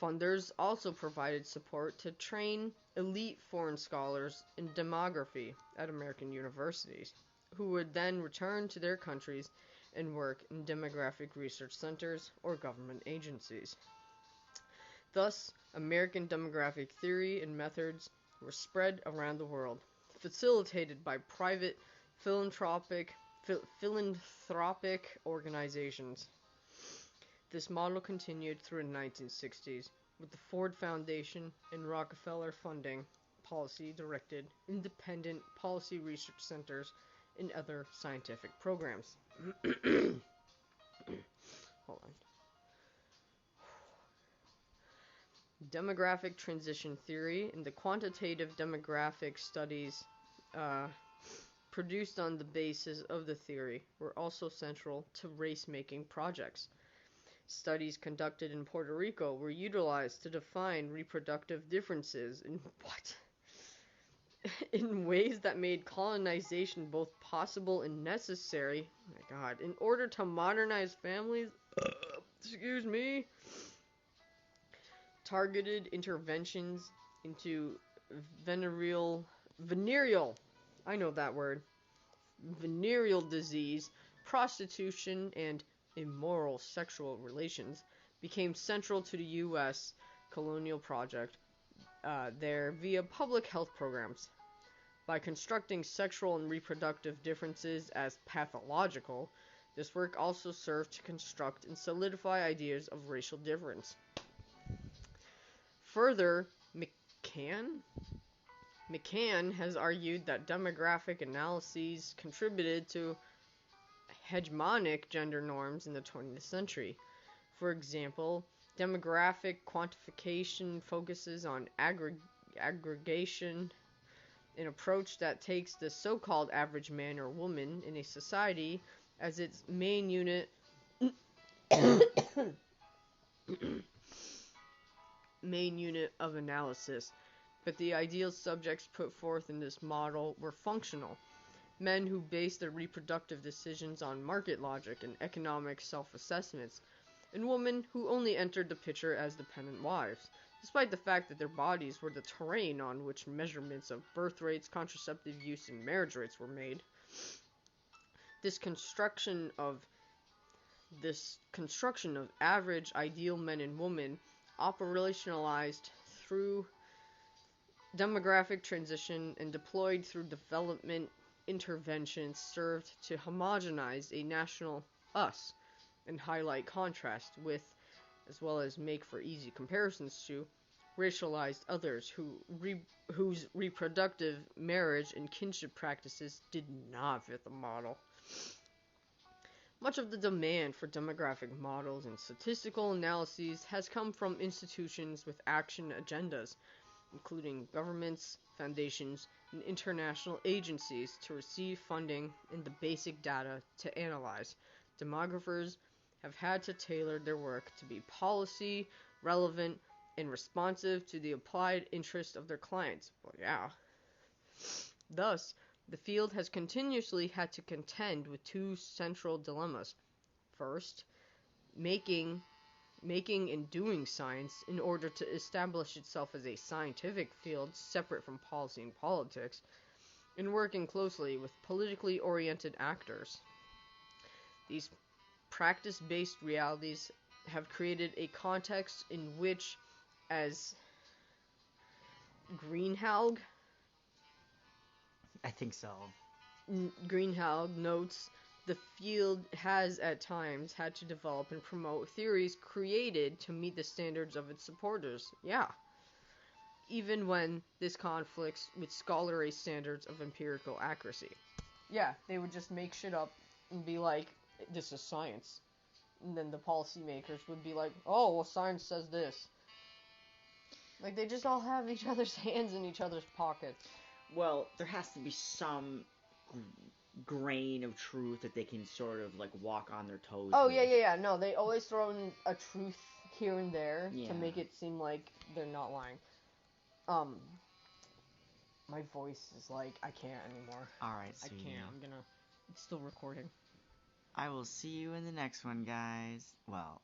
Funders also provided support to train elite foreign scholars in demography at American universities, who would then return to their countries and work in demographic research centers or government agencies. Thus, American demographic theory and methods were spread around the world, facilitated by private philanthropic organizations. This model continued through the 1960s, with the Ford Foundation and Rockefeller funding policy-directed independent policy research centers and other scientific programs. Hold on. Demographic transition theory and the quantitative demographic studies produced on the basis of the theory were also central to race-making projects. Studies conducted in Puerto Rico were utilized to define reproductive differences in ways that made colonization both possible and necessary. Oh my God, in order to modernize families. Excuse me. Targeted interventions into venereal, I know that word, venereal disease, prostitution, and immoral sexual relations became central to the U.S. colonial project there via public health programs. By constructing sexual and reproductive differences as pathological, this work also served to construct and solidify ideas of racial difference. Further, McCann has argued that demographic analyses contributed to hegemonic gender norms in the 20th century. For example, demographic quantification focuses on aggregation, an approach that takes the so-called average man or woman in a society as its main unit of analysis. But the ideal subjects put forth in this model were functional, men who based their reproductive decisions on market logic and economic self-assessments, and women who only entered the picture as dependent wives, despite the fact that their bodies were the terrain on which measurements of birth rates, contraceptive use, and marriage rates were made. This construction of average ideal men and women operationalized through demographic transition and deployed through development interventions served to homogenize a national us and highlight contrast with, as well as make for easy comparisons to, racialized others whose reproductive, marriage, and kinship practices did not fit the model. Much of the demand for demographic models and statistical analyses has come from institutions with action agendas, including governments, foundations, and international agencies to receive funding and the basic data to analyze. Demographers have had to tailor their work to be policy, relevant, and responsive to the applied interest of their clients. Well, yeah. Thus, the field has continuously had to contend with two central dilemmas. First, making and doing science in order to establish itself as a scientific field separate from policy and politics, and working closely with politically oriented actors. These practice-based realities have created a context in which, as Greenhalgh notes, the field has at times had to develop and promote theories created to meet the standards of its supporters. Yeah. Even when this conflicts with scholarly standards of empirical accuracy. Yeah, they would just make shit up and be like, this is science. And then the policymakers would be like, oh, well, science says this. Like, they just all have each other's hands in each other's pockets. Well, there has to be some grain of truth that they can sort of, like, walk on their toes Oh, with. yeah. No, they always throw in a truth here and there to make it seem like they're not lying. My voice is like, I can't anymore. Alright, sweetie. I can't. It's still recording. I will see you in the next one, guys. Well,